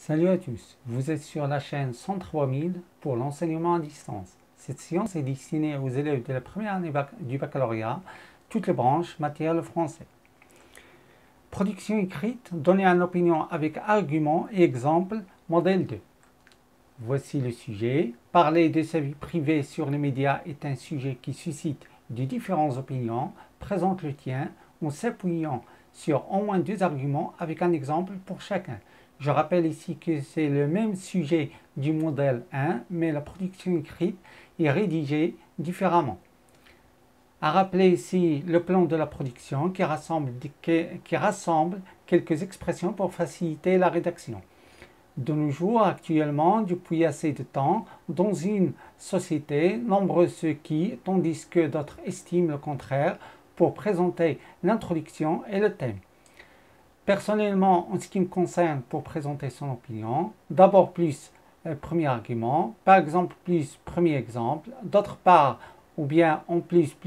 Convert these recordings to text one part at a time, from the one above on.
Salut à tous, vous êtes sur la chaîne 103 000 pour l'enseignement à distance. Cette séance est destinée aux élèves de la première année du baccalauréat, toutes les branches, matière le français. Production écrite, donner une opinion avec arguments et exemples, modèle 2. Voici le sujet. Parler de sa vie privée sur les médias est un sujet qui suscite de différentes opinions. Présente le tien en s'appuyant sur au moins 2 arguments avec un exemple pour chacun. Je rappelle ici que c'est le même sujet du modèle 1, mais la production écrite est rédigée différemment. À rappeler ici le plan de la production qui rassemble quelques expressions pour faciliter la rédaction. De nos jours, actuellement, depuis assez de temps, dans une société, nombreux ceux qui, tandis que d'autres estiment le contraire, pour présenter l'introduction et le thème. Personnellement, en ce qui me concerne, pour présenter son opinion, d'abord plus premier argument, par exemple plus premier exemple, d'autre part, ou bien en plus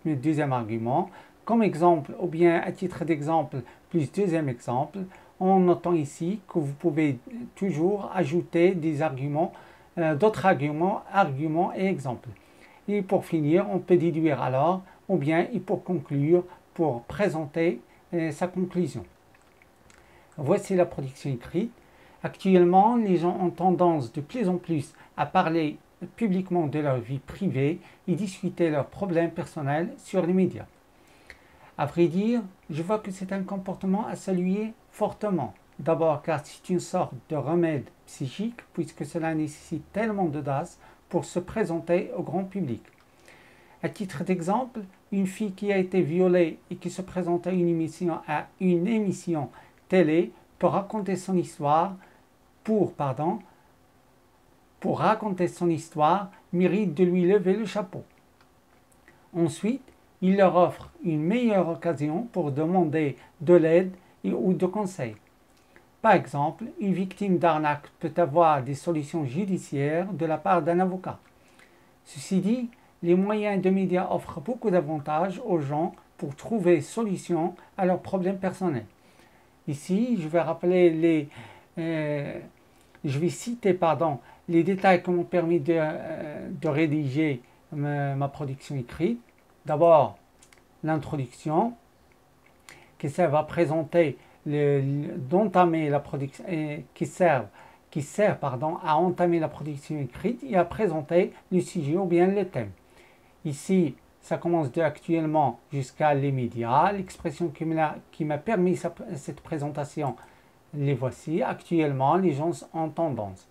le deuxième argument, comme exemple ou bien à titre d'exemple plus deuxième exemple, en notant ici que vous pouvez toujours ajouter des arguments, d'autres arguments et exemples. Et pour finir, on peut déduire alors, ou bien et pour conclure, pour présenter sa conclusion. Voici la production écrite. Actuellement, les gens ont tendance de plus en plus à parler publiquement de leur vie privée et discuter leurs problèmes personnels sur les médias. À vrai dire, je vois que c'est un comportement à saluer fortement. D'abord car c'est une sorte de remède psychique puisque cela nécessite tellement d'audace pour se présenter au grand public. À titre d'exemple, une fille qui a été violée et qui se présente à une émission télé pour raconter son histoire, mérite de lui lever le chapeau. Ensuite, il leur offre une meilleure occasion pour demander de l'aide ou de conseils. Par exemple, une victime d'arnaque peut avoir des solutions judiciaires de la part d'un avocat. Ceci dit, les moyens de médias offrent beaucoup d'avantages aux gens pour trouver solution à leurs problèmes personnels. Ici, je vais citer les détails qui m'ont permis de rédiger ma production écrite. D'abord, l'introduction qui sert à présenter, d'entamer la production, qui sert à entamer la production écrite et à présenter le sujet ou bien le thème. Ici, ça commence de actuellement jusqu'à les médias. L'expression qui m'a permis cette présentation, les voici. Actuellement, les gens ont tendance.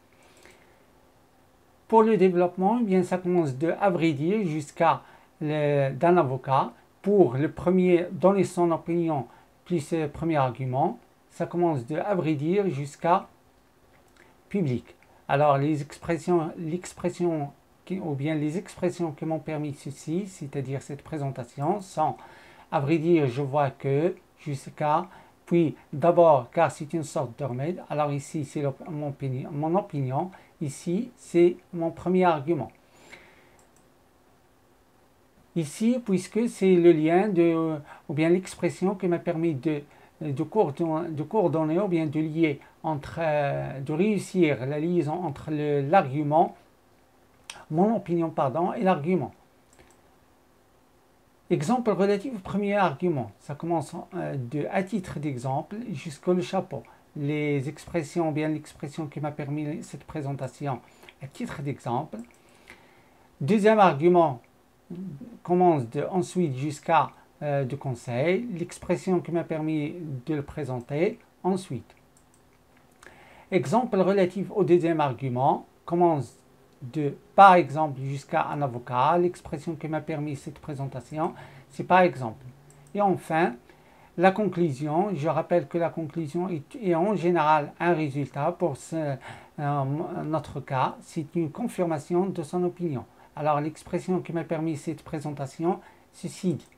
Pour le développement, eh bien, ça commence de à vrai dire jusqu'à d'un avocat. Pour le premier, donner son opinion plus le premier argument, ça commence de à vrai dire jusqu'à public. Alors les expressions qui m'ont permis ceci, c'est-à-dire cette présentation, sont à vrai dire je vois que, jusqu'à, puis d'abord car c'est une sorte de remède. Alors ici c'est mon opinion, ici c'est mon premier argument. Ici, puisque c'est le lien ou bien l'expression qui m'a permis de coordonner ou bien de lier de réussir la liaison entre l'argument, mon opinion, et l'argument. Exemple relatif au premier argument. Ça commence à titre d'exemple jusqu'au chapeau. Les expressions, ou bien l'expression qui m'a permis cette présentation à titre d'exemple. Deuxième argument commence ensuite jusqu'à de conseil, l'expression qui m'a permis de le présenter ensuite. Exemple relatif au deuxième argument commence de par exemple jusqu'à un avocat, l'expression qui m'a permis cette présentation, c'est par exemple. Et enfin, la conclusion, je rappelle que la conclusion est en général un résultat, pour notre cas, c'est une confirmation de son opinion. Alors l'expression qui m'a permis cette présentation, ceci dit,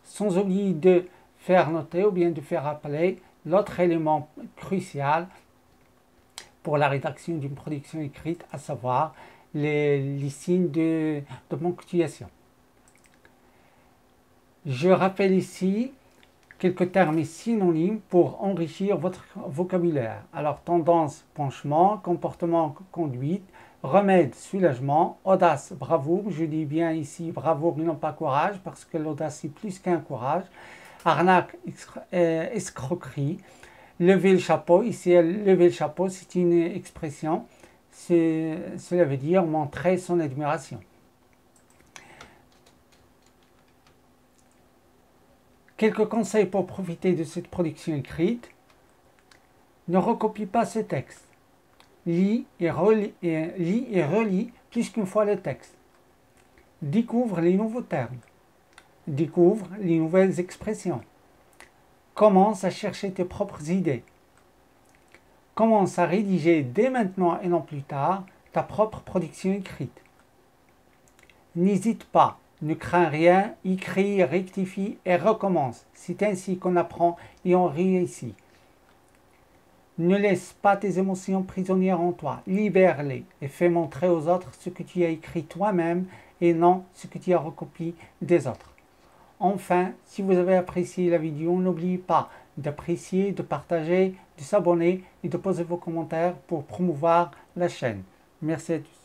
sans oublier de faire noter ou bien de faire rappeler l'autre élément crucial pour la rédaction d'une production écrite, à savoir les signes de ponctuation. Je rappelle ici quelques termes et synonymes pour enrichir votre vocabulaire. Alors, tendance, penchement, comportement, conduite, remède, soulagement, audace, bravoure. Je dis bien ici bravoure et non pas courage, parce que l'audace c'est plus qu'un courage. Arnaque, escroquerie. Lever le chapeau. Ici, lever le chapeau, c'est une expression. Cela veut dire montrer son admiration. Quelques conseils pour profiter de cette production écrite. Ne recopie pas ce texte. Lis et relis plus qu'une fois le texte. Découvre les nouveaux termes. Découvre les nouvelles expressions. Commence à chercher tes propres idées. Commence à rédiger dès maintenant et non plus tard ta propre production écrite. N'hésite pas. Ne crains rien, écris, rectifie et recommence. C'est ainsi qu'on apprend et on réussit. Ne laisse pas tes émotions prisonnières en toi, libère-les et fais montrer aux autres ce que tu as écrit toi-même et non ce que tu as recopié des autres. Enfin, si vous avez apprécié la vidéo, n'oubliez pas d'apprécier, de partager, de s'abonner et de poser vos commentaires pour promouvoir la chaîne. Merci à tous.